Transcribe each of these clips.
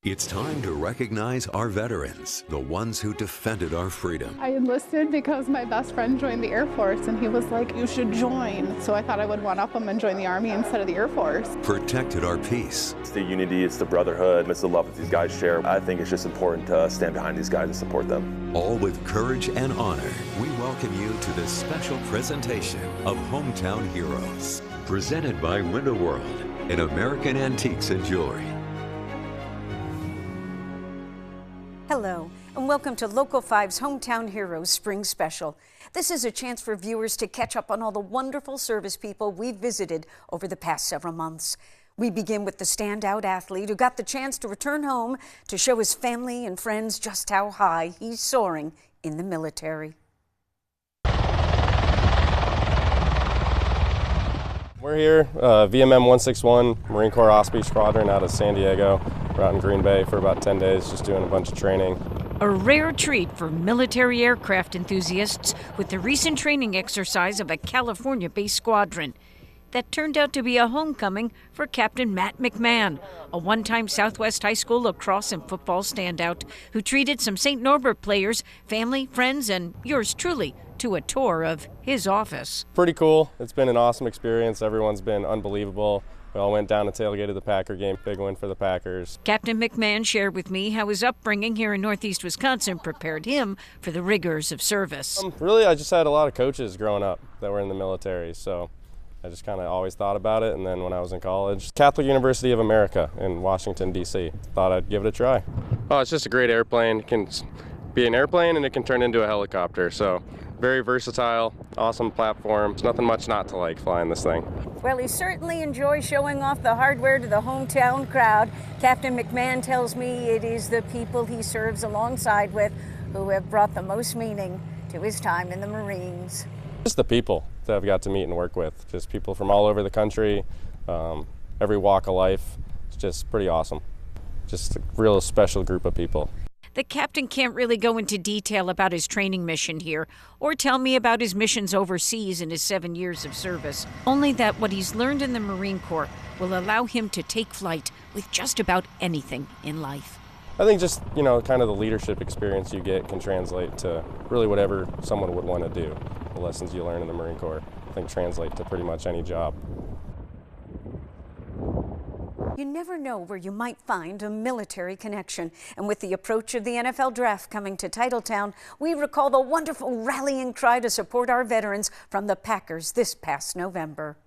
It's time to recognize our veterans, the ones who defended our freedom. I enlisted because my best friend joined the Air Force and he was like, you should join. So I thought I would one-up him and join the Army instead of the Air Force. Protected our peace. It's the unity, it's the brotherhood, it's the love that these guys share. I think it's just important to stand behind these guys and support them. All with courage and honor, we welcome you to this special presentation of Hometown Heroes. Presented by Window World and American Antiques and Jewelry. Hello, and welcome to Local 5's Hometown Heroes Spring Special. This is a chance for viewers to catch up on all the wonderful service people we've visited over the past several months. We begin with the standout athlete who got the chance to return home to show his family and friends just how high he's soaring in the military. We're here, VMM 161, Marine Corps Osprey Squadron out of San Diego. We're out in Green Bay for about 10 days, just doing a bunch of training. A rare treat for military aircraft enthusiasts with the recent training exercise of a California-based squadron. That turned out to be a homecoming for Captain Matt McMahon, a one-time Southwest High School lacrosse and football standout who treated some St. Norbert players, family, friends, and yours truly to a tour of his office. Pretty cool. It's been an awesome experience. Everyone's been unbelievable. We all went down to tailgate of the Packer game. Big win for the Packers. Captain McMahon shared with me how his upbringing here in Northeast Wisconsin prepared him for the rigors of service. Really, I just had a lot of coaches growing up that were in the military, so I just kind of always thought about it. And then when I was in college, Catholic University of America in Washington, D.C., thought I'd give it a try. Oh, it's just a great airplane. It can be an airplane and it can turn into a helicopter, so very versatile, awesome platform. There's nothing much not to like flying this thing. Well, he certainly enjoys showing off the hardware to the hometown crowd. Captain McMahon tells me it is the people he serves alongside with who have brought the most meaning to his time in the Marines. Just the people that I've got to meet and work with, just people from all over the country, every walk of life. It's just pretty awesome. Just a real special group of people. The captain can't really go into detail about his training mission here or tell me about his missions overseas in his 7 years of service. Only that what he's learned in the Marine Corps will allow him to take flight with just about anything in life. I think just, kind of the leadership experience you get can translate to really whatever someone would want to do. The lessons you learn in the Marine Corps, I think, translate to pretty much any job. You never know where you might find a military connection. And with the approach of the NFL draft coming to Titletown, we recall the wonderful rallying cry to support our veterans from the Packers this past November.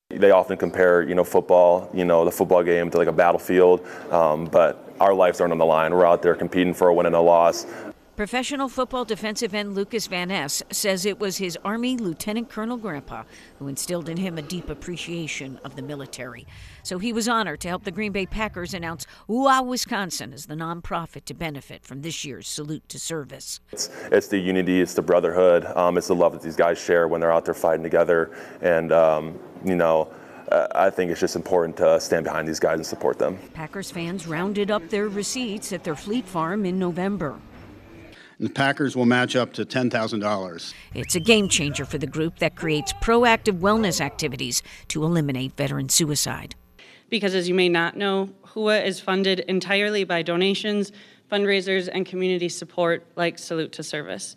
They often compare, football, the football game to like a battlefield, but our lives aren't on the line. We're out there competing for a win and a loss. Professional football defensive end Lucas Van Ness says it was his Army Lieutenant Colonel Grandpa who instilled in him a deep appreciation of the military. So he was honored to help the Green Bay Packers announce UA Wisconsin as the nonprofit to benefit from this year's Salute to Service. It's the unity, it's the brotherhood, it's the love that these guys share when they're out there fighting together. And, I think it's just important to stand behind these guys and support them. Packers fans rounded up their receipts at their Fleet Farm in November. The Packers will match up to $10,000. It's a game changer for the group that creates proactive wellness activities to eliminate veteran suicide. Because as you may not know, HUA is funded entirely by donations, fundraisers, and community support like Salute to Service.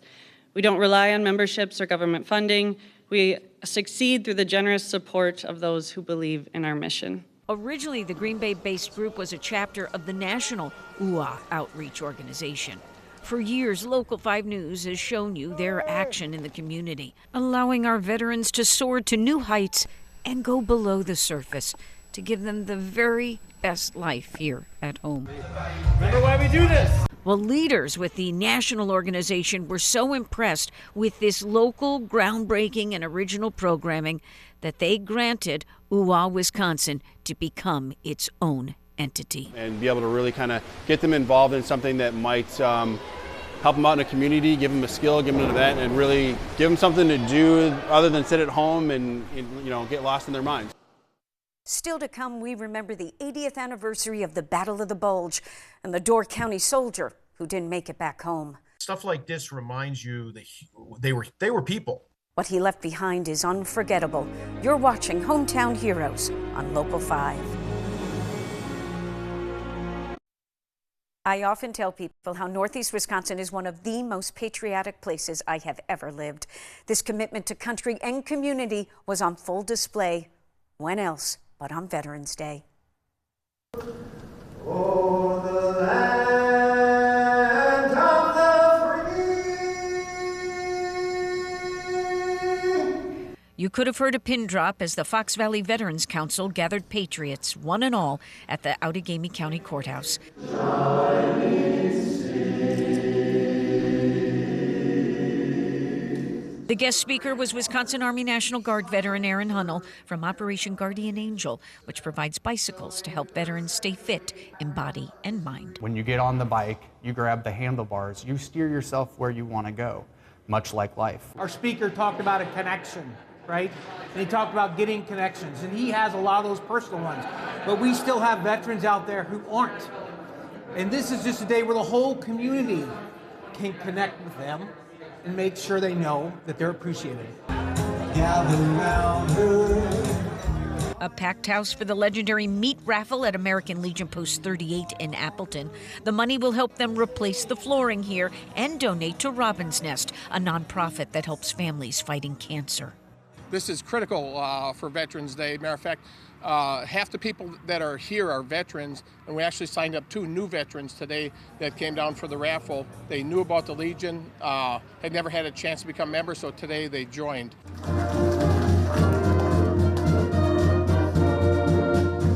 We don't rely on memberships or government funding. We succeed through the generous support of those who believe in our mission. Originally, the Green Bay-based group was a chapter of the national UA outreach organization. For years, Local 5 News has shown you their action in the community, allowing our veterans to soar to new heights and go below the surface to give them the very best life here at home. Remember why we do this? Well, leaders with the national organization were so impressed with this local, groundbreaking, and original programming that they granted UA Wisconsin to become its own entity. And be able to really kind of get them involved in something that might help them out in the community, give them a skill, give them an event, and really give them something to do other than sit at home and get lost in their minds. Still to come, we remember the 80th anniversary of the Battle of the Bulge and the Door County soldier who didn't make it back home. Stuff like this reminds you that they were people. What he left behind is unforgettable. You're watching Hometown Heroes on Local 5. I often tell people how Northeast Wisconsin is one of the most patriotic places I have ever lived. This commitment to country and community was on full display. When else but on Veterans Day? Oh, the land of the free. You could have heard a pin drop as the Fox Valley Veterans Council gathered patriots, one and all, at the Outagamie County Courthouse. The guest speaker was Wisconsin Army National Guard veteran Aaron Hunnell from Operation Guardian Angel, which provides bicycles to help veterans stay fit in body and mind. When you get on the bike, you grab the handlebars, you steer yourself where you want to go, much like life. Our speaker talked about a connection, right? And he talked about getting connections, and he has a lot of those personal ones. But we still have veterans out there who aren't. And this is just a day where the whole community can connect with them and make sure they know that they're appreciated. A packed house for the legendary meat raffle at American Legion Post 38 in Appleton. The money will help them replace the flooring here and donate to Robin's Nest, a nonprofit that helps families fighting cancer. This is critical for Veterans Day. Matter of fact, half the people that are here are veterans, and we actually signed up 2 new veterans today that came down for the raffle. They knew about the Legion, had never had a chance to become members, so today they joined.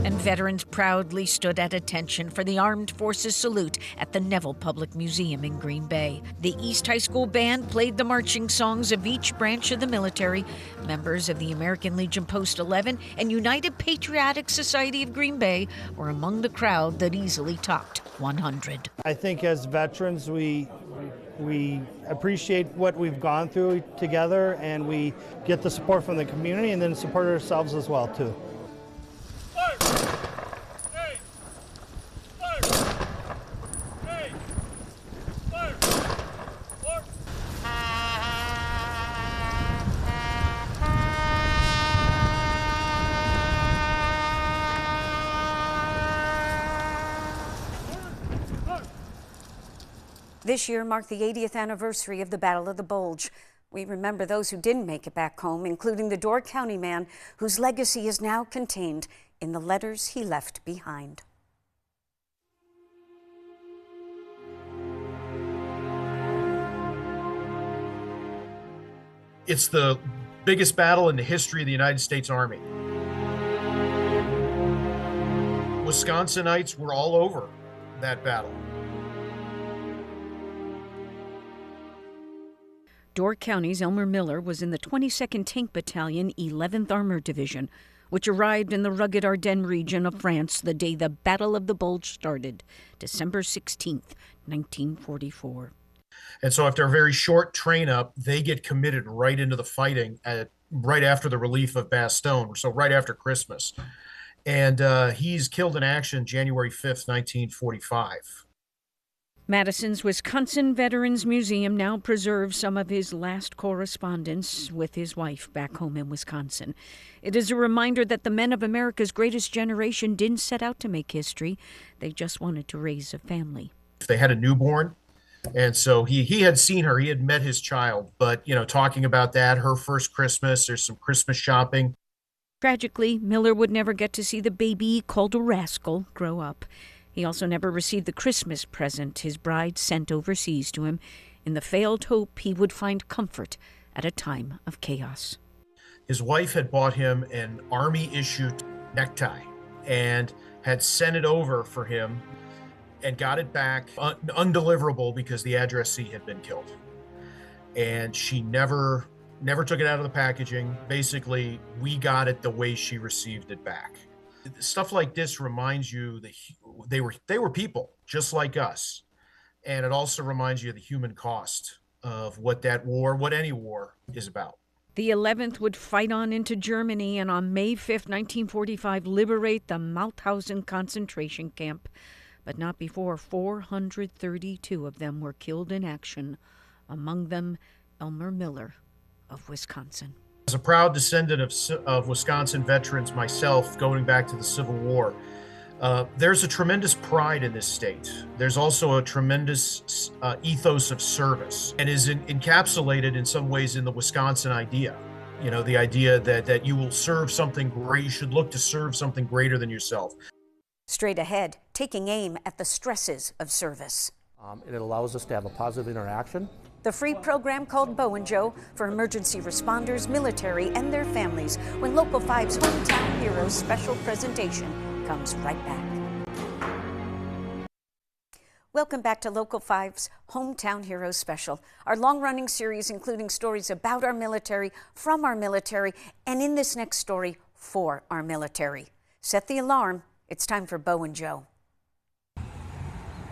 And veterans proudly stood at attention for the Armed Forces salute at the Neville Public Museum in Green Bay. The East High School band played the marching songs of each branch of the military. Members of the American Legion Post 11 and United Patriotic Society of Green Bay were among the crowd that easily topped 100. I think as veterans, we appreciate what we've gone through together, and we get the support from the community and then support ourselves as well, too. This year marked the 80th anniversary of the Battle of the Bulge. We remember those who didn't make it back home, including the Door County man whose legacy is now contained in the letters he left behind. It's the biggest battle in the history of the United States Army. Wisconsinites were all over that battle. Door County's Elmer Miller was in the 22nd Tank Battalion, 11th Armored Division, which arrived in the rugged Ardennes region of France the day the Battle of the Bulge started, December 16th, 1944. And so after a very short train up, they get committed right into the fighting right after the relief of Bastogne, so right after Christmas. And he's killed in action January 5th, 1945. Madison's Wisconsin Veterans Museum now preserves some of his last correspondence with his wife back home in Wisconsin. It is a reminder that the men of America's greatest generation didn't set out to make history. They just wanted to raise a family. They had a newborn, and so he had seen her. He had met his child, but, talking about that, her first Christmas, there's some Christmas shopping. Tragically, Miller would never get to see the baby called a Rascal grow up. He also never received the Christmas present his bride sent overseas to him in the failed hope he would find comfort at a time of chaos. His wife had bought him an Army-issued necktie and had sent it over for him and got it back undeliverable because the addressee had been killed. And she never took it out of the packaging. Basically, we got it the way she received it back. Stuff like this reminds you that they were people just like us, and it also reminds you of the human cost of what any war is about. The 11th would fight on into Germany and on May 5th, 1945, liberate the Mauthausen concentration camp, but not before 432 of them were killed in action, among them Elmer Miller of Wisconsin. As a proud descendant of Wisconsin veterans myself, going back to the Civil War, There's a tremendous pride in this state. There's also a tremendous ethos of service, and is encapsulated in some ways in the Wisconsin idea. You know, the idea that you will serve something great, you should look to serve something greater than yourself. Straight ahead, taking aim at the stresses of service. It allows us to have a positive interaction. The free program called Bo and Joe for emergency responders, military, and their families when Local 5's Hometown Heroes special presentation comes right back. Welcome back to Local 5's Hometown Heroes special, our long-running series including stories about our military, from our military, and in this next story, for our military. Set the alarm. It's time for Bo and Joe.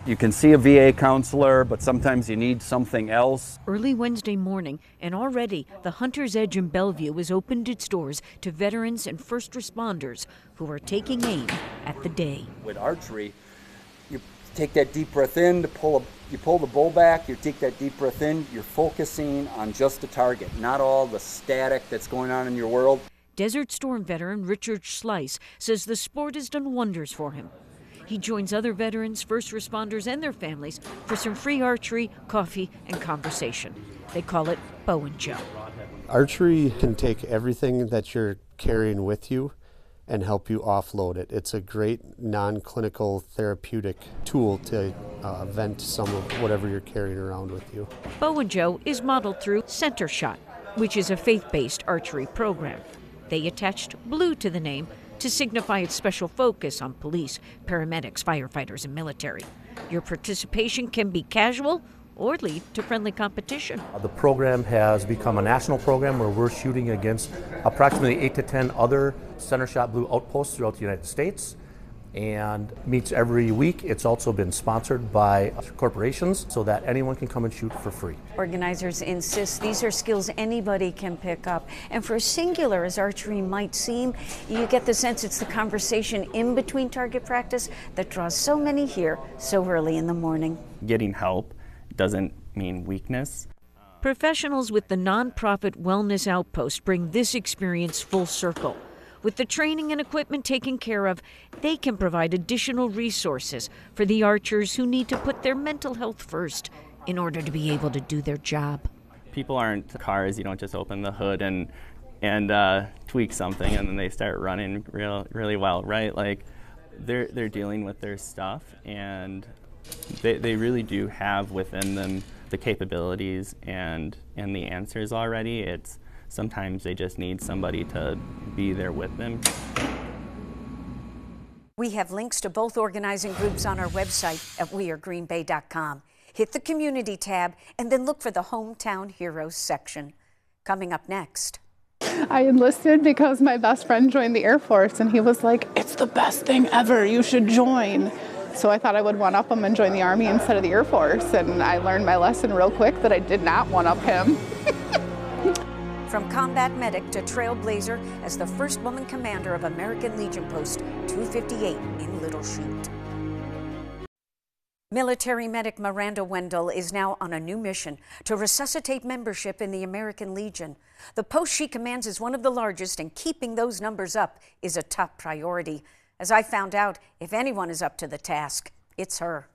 You can see a VA counselor, but sometimes you need something else. Early Wednesday morning, and already the Hunter's Edge in Bellevue has opened its doors to veterans and first responders who are taking aim at the day. With archery, you take that deep breath in, you pull the bow back, you take that deep breath in, you're focusing on just the target, not all the static that's going on in your world. Desert Storm veteran Richard Slice says the sport has done wonders for him. He joins other veterans, first responders, and their families for some free archery, coffee, and conversation. They call it Bo and Joe. Archery can take everything that you're carrying with you and help you offload it. It's a great non-clinical therapeutic tool to vent some of whatever you're carrying around with you. Bo and Joe is modeled through Center Shot, which is a faith-based archery program. They attached blue to the name to signify its special focus on police, paramedics, firefighters, and military. Your participation can be casual or lead to friendly competition. The program has become a national program where we're shooting against approximately 8 to 10 other Center Shot Blue outposts throughout the United States, and meets every week. It's also been sponsored by corporations so that anyone can come and shoot for free. Organizers insist these are skills anybody can pick up. And for as singular as archery might seem, you get the sense it's the conversation in between target practice that draws so many here so early in the morning. Getting help doesn't mean weakness. Professionals with the nonprofit Wellness Outpost bring this experience full circle. With the training and equipment taken care of, they can provide additional resources for the archers who need to put their mental health first in order to be able to do their job. People aren't cars. You don't just open the hood and tweak something and then they start running really well, right? Like they're dealing with their stuff, and they really do have within them the capabilities and the answers already. It's sometimes they just need somebody to be there with them. We have links to both organizing groups on our website at wearegreenbay.com. Hit the community tab and then look for the Hometown Heroes section. Coming up next. I enlisted because my best friend joined the Air Force and he was like, "It's the best thing ever, you should join." So I thought I would one-up him and join the Army instead of the Air Force, and I learned my lesson real quick that I did not one-up him. From combat medic to trailblazer as the first woman commander of American Legion Post 258 in Little Chute. Military medic Miranda Wendell is now on a new mission to resuscitate membership in the American Legion. The post she commands is one of the largest, and keeping those numbers up is a top priority. As I found out, if anyone is up to the task, it's her.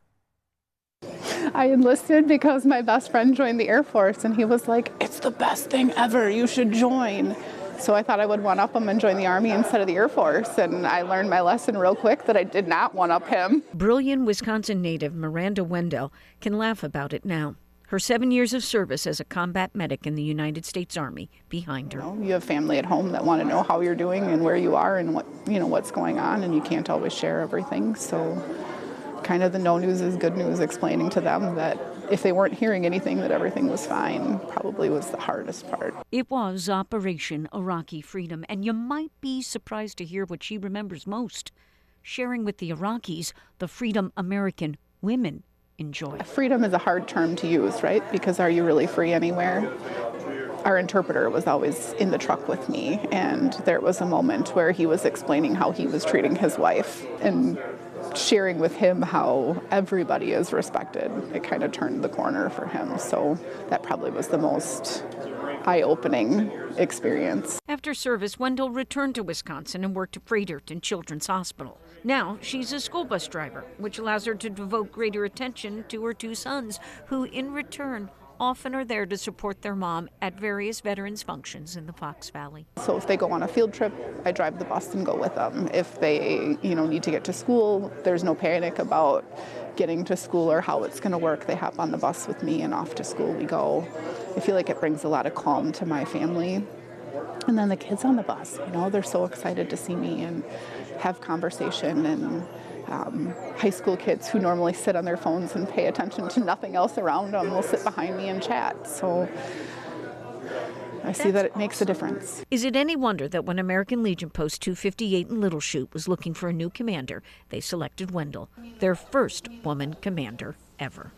I enlisted because my best friend joined the Air Force and he was like, "It's the best thing ever, you should join." So I thought I would one-up him and join the Army instead of the Air Force, and I learned my lesson real quick that I did not one-up him. Brilliant Wisconsin native Miranda Wendell can laugh about it now. Her 7 years of service as a combat medic in the United States Army behind her. You have family at home that want to know how you're doing and where you are and what's going on, and you can't always share everything. So kind of the no news is good news, explaining to them that if they weren't hearing anything, that everything was fine, probably was the hardest part. It was Operation Iraqi Freedom, and you might be surprised to hear what she remembers most, sharing with the Iraqis the freedom American women enjoy. Freedom is a hard term to use, right? Because are you really free anywhere? Our interpreter was always in the truck with me, and there was a moment where he was explaining how he was treating his wife and sharing with him how everybody is respected. It kind of turned the corner for him. So that probably was the most eye-opening experience. After service, Wendell returned to Wisconsin and worked at Fredericton Children's Hospital. Now she's a school bus driver, which allows her to devote greater attention to her 2 sons, who in return often are there to support their mom at various veterans functions in the Fox Valley. So if they go on a field trip, I drive the bus and go with them. If they, need to get to school, there's no panic about getting to school or how it's going to work. They hop on the bus with me and off to school we go. I feel like it brings a lot of calm to my family. And then the kids on the bus, they're so excited to see me and have conversation, and high school kids who normally sit on their phones and pay attention to nothing else around them will sit behind me and chat. So I see that it makes a difference. Is it any wonder that when American Legion Post 258 in Little Chute was looking for a new commander, they selected Wendell, their first woman commander ever.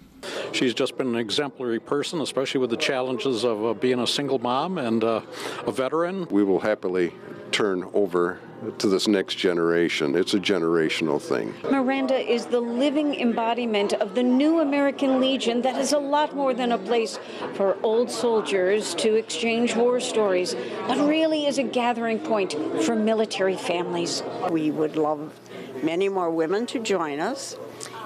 She's just been an exemplary person, especially with the challenges of being a single mom and a veteran. We will happily turn over to this next generation. It's a generational thing. Miranda is the living embodiment of the new American Legion that is a lot more than a place for old soldiers to exchange war stories, but really is a gathering point for military families. We would love many more women to join us.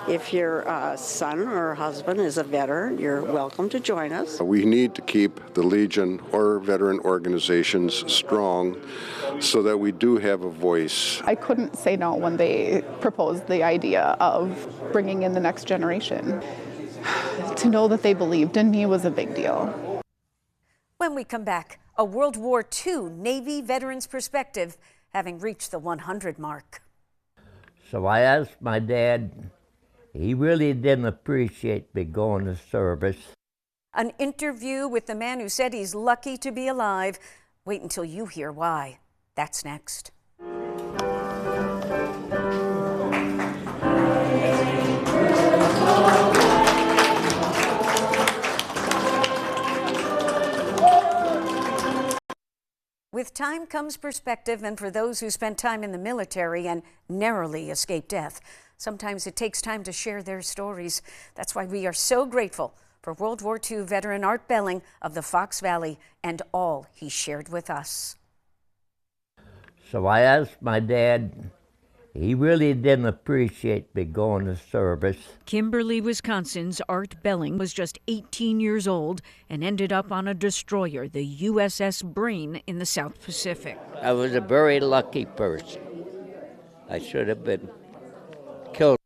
If your son or husband is a veteran, you're welcome to join us. We need to keep the Legion or veteran organizations strong so that we do have a voice. I couldn't say no when they proposed the idea of bringing in the next generation. To know that they believed in me was a big deal. When we come back, a World War II Navy veteran's perspective, having reached the 100 mark. So I asked my dad. He really didn't appreciate me going to service. An interview with the man who said he's lucky to be alive. Wait until you hear why. That's next. With time comes perspective, and for those who spent time in the military and narrowly escaped death, sometimes it takes time to share their stories. That's why we are so grateful for World War II veteran Art Belling of the Fox Valley and all he shared with us. So I asked my dad. He really didn't appreciate me going to service. Kimberly, Wisconsin's Art Belling was just 18 years old and ended up on a destroyer, the USS Brain, in the South Pacific. I was a very lucky person. I should have been killed.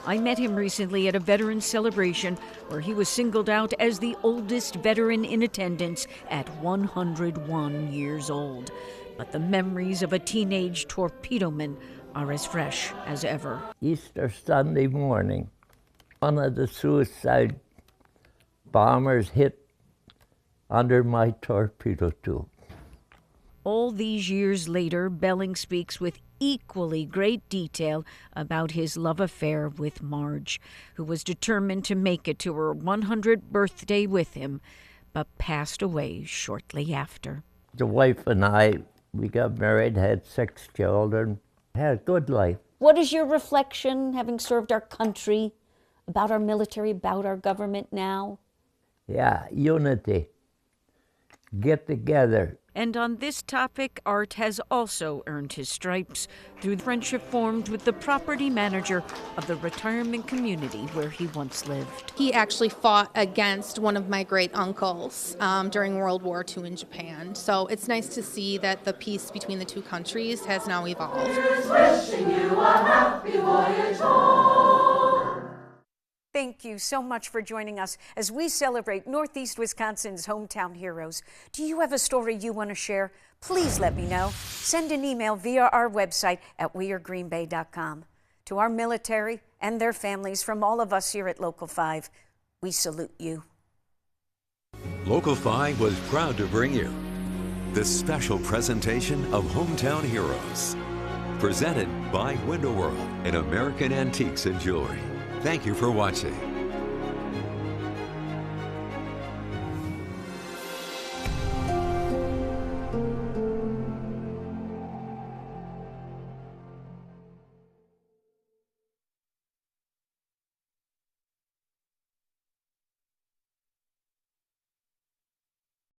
I met him recently at a veterans celebration where he was singled out as the oldest veteran in attendance at 101 years old. But the memories of a teenage torpedoman are as fresh as ever. Easter Sunday morning, one of the suicide bombers hit under my torpedo tube. All these years later, Belling speaks with equally great detail about his love affair with Marge, who was determined to make it to her 100th birthday with him, but passed away shortly after. The wife and I, we got married, had 6 children, had a good life. What is your reflection, having served our country, about our military, about our government now? Yeah, unity. Get together. And on this topic, Art has also earned his stripes through the friendship formed with the property manager of the retirement community where he once lived. He actually fought against one of my great uncles during World War II in Japan. So it's nice to see that the peace between the two countries has now evolved. Wishing you a happy voyage home. Thank you so much for joining us as we celebrate Northeast Wisconsin's hometown heroes. Do you have a story you want to share? Please let me know. Send an email via our website at wearegreenbay.com. To our military and their families, from all of us here at Local 5, we salute you. Local 5 was proud to bring you this special presentation of Hometown Heroes, presented by Window World and American Antiques and Jewelry. Thank you for watching.